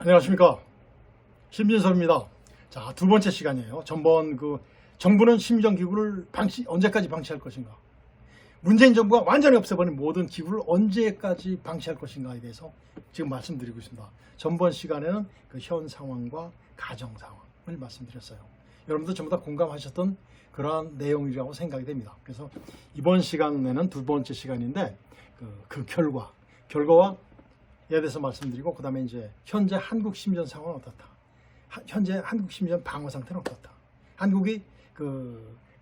안녕하십니까, 심진섭입니다. 자, 두 번째 시간이에요. 전번 정부는 심정기구를 언제까지 방치할 것인가, 문재인 정부가 완전히 없애버린 모든 기구를 언제까지 방치할 것인가에 대해서 지금 말씀드리고 있습니다. 전번 시간에는 현 상황과 가정 상황을 말씀드렸어요. 여러분도 전부 다 공감하셨던 그러한 내용이라고 생각이 됩니다. 그래서 이번 시간에는 두 번째 시간인데 그 결과와 에 대해서 말씀드리고, 그 다음에 이제 현재 한국 심리전 상황은 어떻다, 현재 한국 심리전 방어 상태는 어떻다, 한국이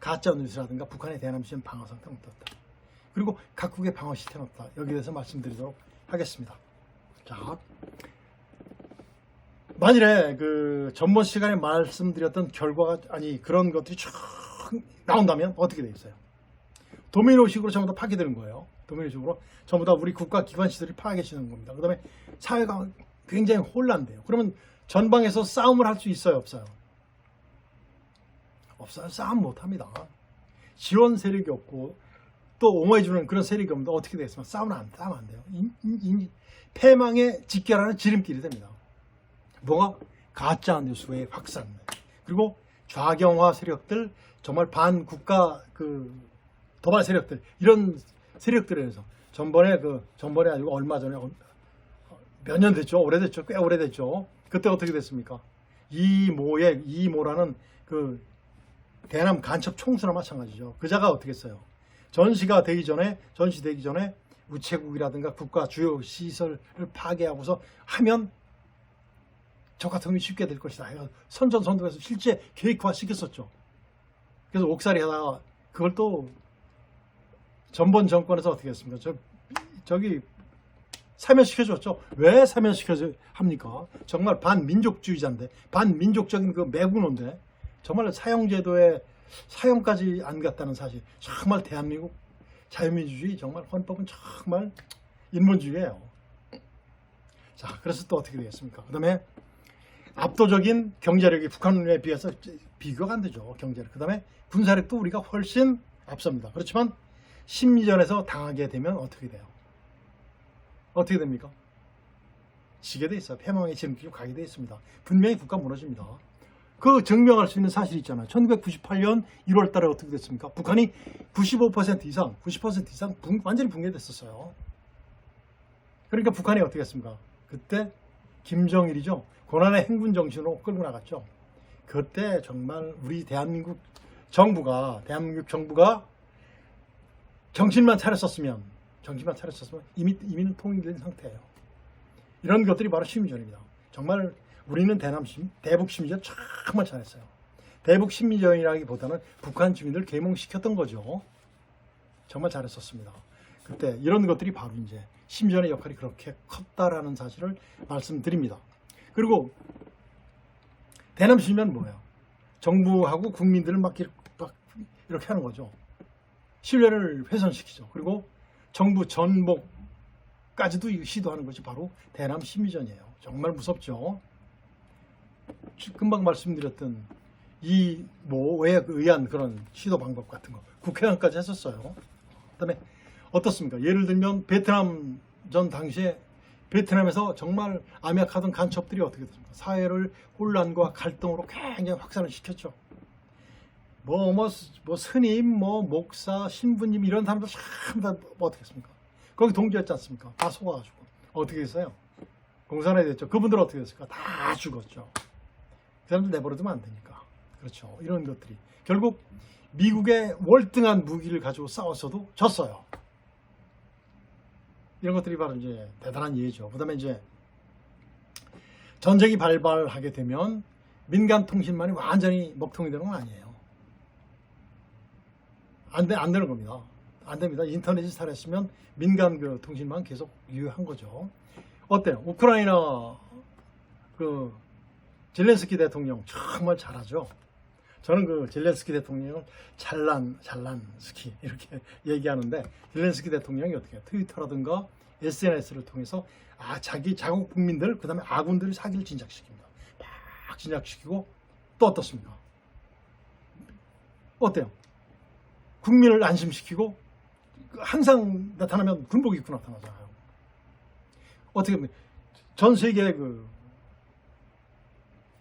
가짜 뉴스라든가 북한의 대남 심리전 방어 상태는 어떻다, 그리고 각국의 방어 시스템은 어떻다, 여기에 대해서 말씀드리도록 하겠습니다. 자, 만일에 전번 시간에 말씀드렸던 결과가 그런 것들이 쭉 나온다면 어떻게 되겠어요? 도미노식으로 전부 다 파괴되는 거예요. 도미노식으로 전부 다 우리 국가 기관 시설이 파괴되는 겁니다. 그 다음에 사회가 굉장히 혼란돼요. 그러면 전방에서 싸움을 할 수 있어요, 없어요? 없어요. 싸움 못합니다. 지원 세력이 없고 또 옹호해주는 그런 세력이 없는데 어떻게 되겠습니까? 싸우면 안 돼요. 패망의 직결하는 지름길이 됩니다. 뭐가? 가짜 뉴스의 확산, 그리고 좌경화 세력들, 정말 반국가 도발 세력들, 이런 세력들에 의해서 전번에 아니고 얼마 전에, 몇 년 됐죠? 오래됐죠? 꽤 오래됐죠? 그때 어떻게 됐습니까? 이모라는 대남 간첩 총수나 마찬가지죠. 그자가 어떻게 했어요? 전시 되기 전에 우체국이라든가 국가 주요 시설을 파괴하고서 하면 저 같은 경우 쉽게 될 것이다. 선전선동해서 실제 계획화 시켰었죠. 그래서 옥살이 하다가 그걸 또 전번 정권에서 어떻게 했습니까? 저기 사면시켜줬죠. 왜 사면시켜줘 합니까? 정말 반민족주의자인데, 반민족적인 매국노인데, 정말 사형제도에 사형까지 안 갔다는 사실. 정말 대한민국 자유민주주의, 정말 헌법은 정말 인본주의예요. 자, 그래서 또 어떻게 되겠습니까? 그 다음에 압도적인 경제력이 북한에 비해서 비교가 안 되죠, 경제력. 그 다음에 군사력도 우리가 훨씬 앞섭니다. 그렇지만 심리전에서 당하게 되면 어떻게 돼요? 어떻게 됩니까? 지게 돼 있어요. 패망의 지름길로 가게 돼 있습니다. 분명히 국가 무너집니다. 증명할 수 있는 사실이 있잖아요. 1998년 1월 달에 어떻게 됐습니까? 북한이 90% 이상 완전히 붕괴됐었어요. 그러니까 북한이 어떻게 했습니까? 그때 김정일이죠. 고난의 행군 정신으로 끌고 나갔죠. 그때 정말 우리 대한민국 정부가 정신만 차렸었으면 이미는 통일된 상태예요. 이런 것들이 바로 심리전입니다. 정말 우리는 대북 심리전 정말 잘했어요. 대북 심리전이라기보다는 북한 주민들 계몽시켰던 거죠. 정말 잘했었습니다. 그때 이런 것들이 바로 이제 심리전의 역할이 그렇게 컸다라는 사실을 말씀드립니다. 그리고 대남 심리전은 뭐예요? 정부하고 국민들을 막 이렇게 하는 거죠. 신뢰를 훼손시키죠. 그리고 정부 전복까지도 시도하는 것이 바로 대남 심리전이에요. 정말 무섭죠. 금방 말씀드렸던 이모에 의한 그런 시도 방법 같은 거 국회의원까지 했었어요. 그다음에 어떻습니까? 예를 들면 베트남 전 당시에 베트남에서 정말 암약하던 간첩들이 어떻게 됐습니까? 사회를 혼란과 갈등으로 굉장히 확산을 시켰죠. 스님, 목사, 신부님, 이런 사람들 참 다 어떻게 했습니까? 거기 동지였지 않습니까? 다 속아가지고. 어떻게 했어요? 공산화가 됐죠. 그분들은 어떻게 됐을까? 다 죽었죠. 그 사람들 내버려두면 안 되니까. 그렇죠. 이런 것들이. 결국 미국의 월등한 무기를 가지고 싸웠어도 졌어요. 이런 것들이 바로 이제 대단한 예죠. 그 다음에 이제 전쟁이 발발하게 되면 민간 통신만이 완전히 먹통이 되는 건 아니에요. 안 되는 겁니다. 안 됩니다. 인터넷이 살았으면 민간 통신만 계속 유효한 거죠. 어때요? 우크라이나 젤렌스키 대통령 정말 잘하죠. 저는 젤렌스키 대통령을 잘난스키 이렇게 얘기하는데, 젤렌스키 대통령이 어떻게 해요? 트위터라든가 SNS를 통해서 자국 국민들, 그 다음에 아군들의 사기를 진작시킵니다. 막 진작시키고, 또 어떻습니까? 어때요? 국민을 안심시키고, 항상 나타나면 군복 입고 나타나잖아요. 어떻게 보면 전 세계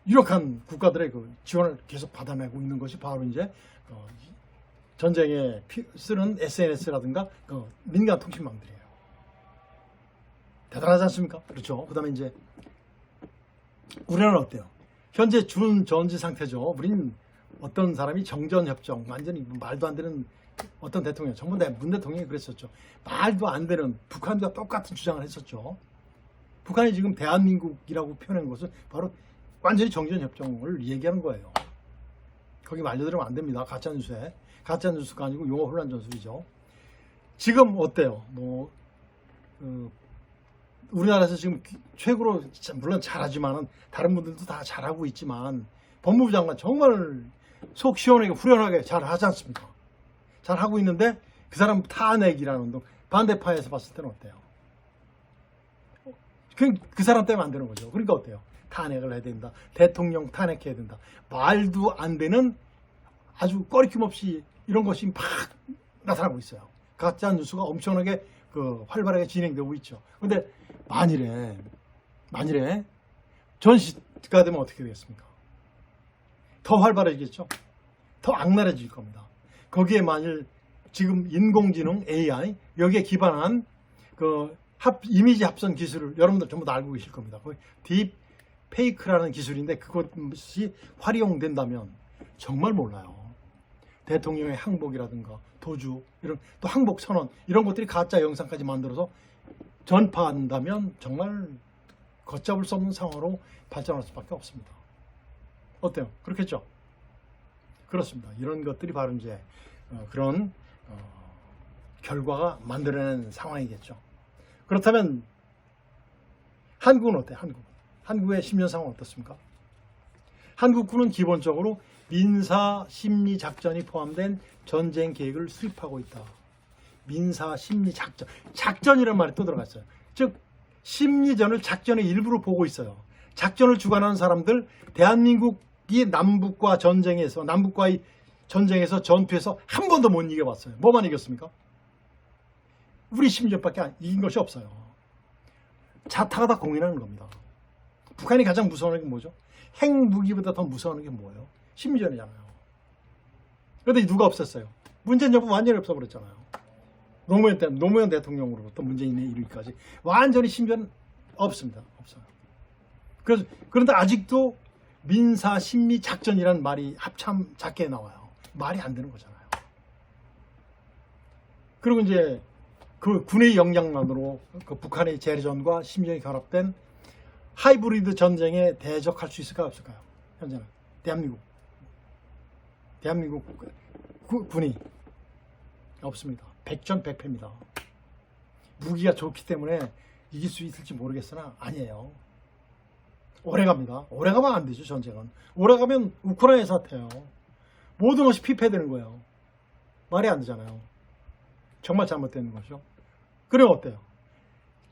유력한 국가들의 그 지원을 계속 받아내고 있는 것이 바로 이제 전쟁에 쓰는 SNS라든가 민간 통신망들이에요. 대단하지 않습니까? 그렇죠. 그 다음에 이제 우리나라는 어때요? 현재 준전지 상태죠. 우린 어떤 사람이 정전협정, 완전히 말도 안 되는 어떤 대통령, 정부 문 대통령이 그랬었죠. 말도 안 되는 북한과 똑같은 주장을 했었죠. 북한이 지금 대한민국이라고 표현한 것은 바로 완전히 정전협정을 얘기하는 거예요. 거기 말려들으면 안 됩니다. 가짜뉴스에. 가짜뉴스가 아니고 용어 혼란 전술이죠. 지금 어때요? 우리나라에서 지금 최고로 물론 잘하지만 다른 분들도 다 잘하고 있지만 법무부 장관 정말 속 시원하게 후련하게 잘하지 않습니까? 잘하고 있는데 그 사람 탄핵이라는 운동 반대파에서 봤을 때는 어때요? 그 사람 때문에 안 되는 거죠. 그러니까 어때요? 탄핵을 해야 된다. 대통령 탄핵해야 된다. 말도 안 되는 아주 꺼리낌 없이 이런 것이 막 나타나고 있어요. 가짜 뉴스가 엄청나게 활발하게 진행되고 있죠. 그런데 만일에 전시가 되면 어떻게 되겠습니까? 더 활발해지겠죠. 더 악랄해질 겁니다. 거기에 만일 지금 인공지능 AI 여기에 기반한 이미지 합성 기술을 여러분들 전부 다 알고 계실 겁니다. 딥 페이크라는 기술인데 그것이 활용된다면 정말 몰라요. 대통령의 항복이라든가 도주 이런 또 항복 선언 이런 것들이 가짜 영상까지 만들어서 전파한다면 정말 걷잡을 수 없는 상황으로 발전할 수밖에 없습니다. 어때요? 그렇겠죠? 그렇습니다. 이런 것들이 바로 이제 그런 결과가 만들어낸 상황이겠죠. 그렇다면 한국은 어때요? 한국의 심리 상황은 어떻습니까? 한국군은 기본적으로 민사 심리 작전이 포함된 전쟁 계획을 수립하고 있다. 민사 심리 작전. 작전이라는 말이 또 들어갔어요. 즉 심리전을 작전의 일부로 보고 있어요. 작전을 주관하는 사람들, 대한민국이 남북과의 전쟁에서 전투에서 한 번도 못 이겨봤어요. 뭐만 이겼습니까? 우리 심리전밖에 이긴 것이 없어요. 자타가 다 공인하는 겁니다. 북한이 가장 무서워하는 게 뭐죠? 핵무기보다 더 무서워하는 게 뭐예요? 심리전이잖아요. 그런데 누가 없었어요? 문재인 정부 완전히 없어버렸잖아요. 노무현 대통령으로부터 문재인에 이르기까지 완전히 심리전 없습니다. 없어요. 그런데 아직도 민사 심리 작전이라는 말이 합참 작게 나와요. 말이 안 되는 거잖아요. 그리고 이제 그 군의 역량만으로 북한의 재래전과 심리전이 결합된 하이브리드 전쟁에 대적할 수 있을까요? 없을까요? 현재는 대한민국 군이 없습니다. 백전백패입니다. 무기가 좋기 때문에 이길 수 있을지 모르겠으나 아니에요. 오래갑니다. 오래가면 안 되죠. 전쟁은. 오래가면 우크라이나 사태예요. 모든 것이 피폐되는 거예요. 말이 안 되잖아요. 정말 잘못되는 거죠. 그럼 어때요?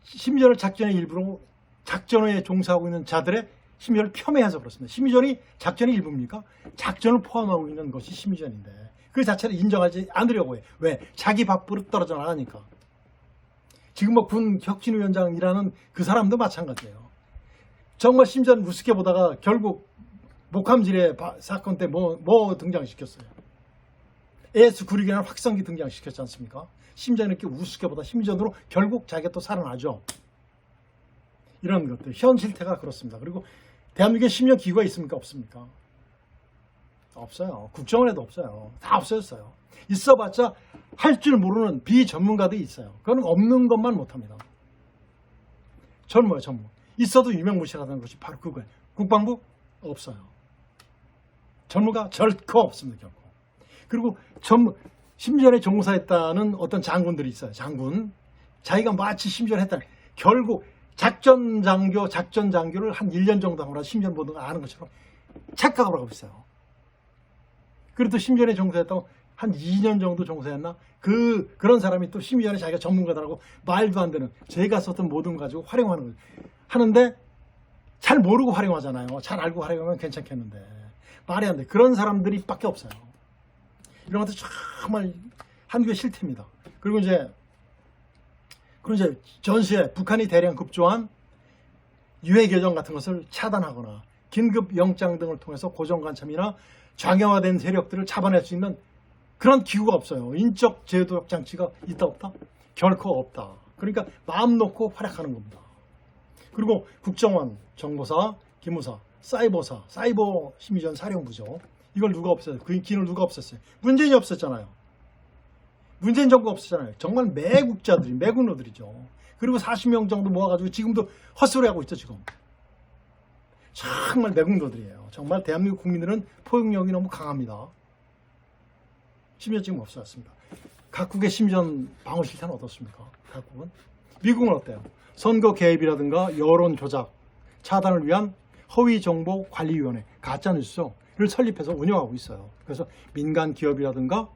심리전을 작전의 일부로 작전에 종사하고 있는 자들의 심리전을 폄훼해서 그렇습니다. 심리전이 작전의 일부입니까? 작전을 포함하고 있는 것이 심리전인데 그 자체를 인정하지 않으려고 해. 왜? 자기 밥그릇 떨어져 나가니까. 지금 군 혁신위원장이라는 그 사람도 마찬가지예요. 정말 심지어는 우습게 보다가 결국 목함질의 사건 때 뭐 등장시켰어요? AS-96이라는 확성기 등장시켰지 않습니까? 심지어는 이렇게 우습게 보다 심리전으로 결국 자기가 또 살아나죠. 이런 것들. 현 실태가 그렇습니다. 그리고 대한민국에 심리전 기구가 있습니까? 없습니까? 없어요. 국정원에도 없어요. 다 없어졌어요. 있어봤자 할 줄 모르는 비전문가들이 있어요. 그건 없는 것만 못합니다. 전무예요, 전무. 있어도 유명무실하다는 것이 바로 그거예요. 국방부? 없어요. 전무가 결코 없습니다. 결코. 그리고 심전에 종사했다는 어떤 장군들이 있어요. 장군. 자기가 마치 심전했다. 결국 작전 장교를 한 1년 정도 하고 나서 심전 보던 거 아는 것처럼 착각을 하고 있어요. 그래도 심전에 종사했다고 한 2년 정도 종사했나? 그런 사람이 또 심전에 자기가 전문가다라고 말도 안 되는 제가 썼던 모든 거 가지고 활용하는 거예요. 하는데 잘 모르고 활용하잖아요. 잘 알고 활용하면 괜찮겠는데 말이 안 돼. 그런 사람들이 밖에 없어요. 이런 것도 정말 한국의 실태입니다. 그리고 이제 전시에 북한이 대량 급조한 유해 개정 같은 것을 차단하거나 긴급 영장 등을 통해서 고정간참이나 장애화된 세력들을 잡아낼 수 있는 그런 기구가 없어요. 인적 제도적 장치가 있다 없다? 결코 없다. 그러니까 마음 놓고 활약하는 겁니다. 그리고 국정원, 정보사, 기무사, 사이버사, 사이버 심의전 사령부죠. 이걸 누가 없앴어요? 그 기능을 누가 없앴어요? 문재인이 없앴잖아요. 문재인 정부가 없었잖아요. 정말 매국자들이, 매국노들이죠. 그리고 40명 정도 모아가지고 지금도 헛소리 하고 있죠, 지금. 정말 매국노들이에요. 정말 대한민국 국민들은 포용력이 너무 강합니다. 심지어 지금 없어졌습니다. 각국의 심전 방어 실태는 어떻습니까? 각국은? 미국은 어때요? 선거 개입이라든가 여론 조작, 차단을 위한 허위정보관리위원회, 가짜뉴스를 설립해서 운영하고 있어요. 그래서 민간 기업이라든가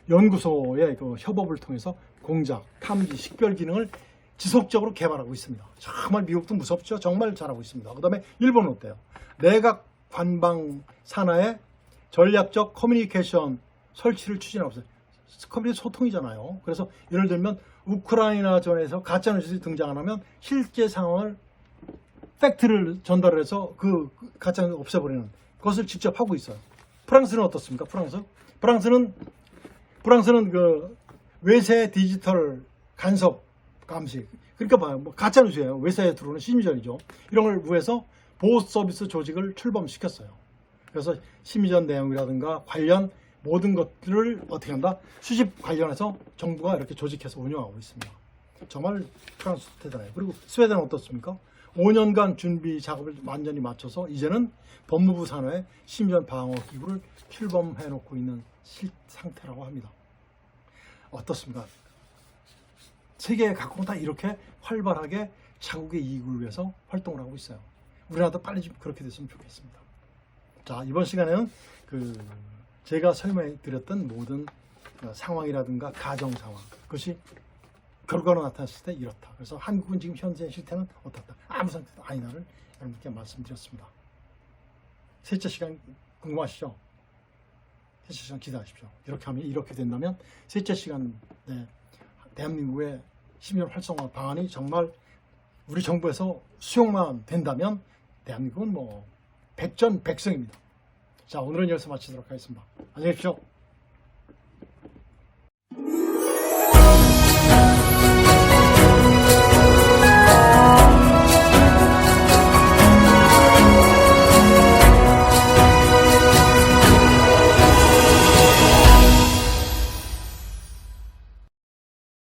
연구소의 그 협업을 통해서 공작, 탐지, 식별 기능을 지속적으로 개발하고 있습니다. 정말 미국도 무섭죠? 정말 잘하고 있습니다. 그 다음에 일본은 어때요? 내각 관방 산하의 전략적 커뮤니케이션 설치를 추진하고 있어요. 커뮤니케이션 소통이잖아요. 그래서 예를 들면 우크라이나전에서 가짜뉴스가 등장 안 하면 실제 상황을 팩트를 전달해서 그 가짜뉴스 없애버리는 그것을 직접 하고 있어요. 프랑스는 어떻습니까? 프랑스는 그 외세 디지털 간섭 감시. 그러니까 봐요. 뭐 가짜뉴스예요. 외세에 들어오는 심의전이죠. 이런 걸 위해서 보호 서비스 조직을 출범시켰어요. 그래서 심의전 내용이라든가 관련 모든 것들을 어떻게 한다? 수집 관련해서 정부가 이렇게 조직해서 운영하고 있습니다. 정말 프랑스 대단해요. 그리고 스웨덴은 어떻습니까? 5년간 준비 작업을 완전히 마쳐서 이제는 법무부 산하의 심의전 방어 기구를 출범해 놓고 있는 상태라고 합니다. 어떻습니까? 세계 각국 다 이렇게 활발하게 자국의 이익을 위해서 활동을 하고 있어요. 우리나라도 빨리 좀 그렇게 됐으면 좋겠습니다. 자, 이번 시간에는 제가 설명해 드렸던 모든 상황이라든가 가정 상황, 그것이 결과로 나타났을 때 이렇다. 그래서 한국은 지금 현재 실태는 어떻다. 아무 상태도 아니다를 여러분께 말씀드렸습니다. 셋째 시간 궁금하시죠? 셋째 시간 기대하십시오. 이렇게 하면, 이렇게 된다면 셋째 시간에 대한민국의 심의전 활성화 방안이 정말 우리 정부에서 수용만 된다면 대한민국은 뭐 백전백승입니다. 자, 오늘은 여기서 마치도록 하겠습니다. 안녕히 계십시오.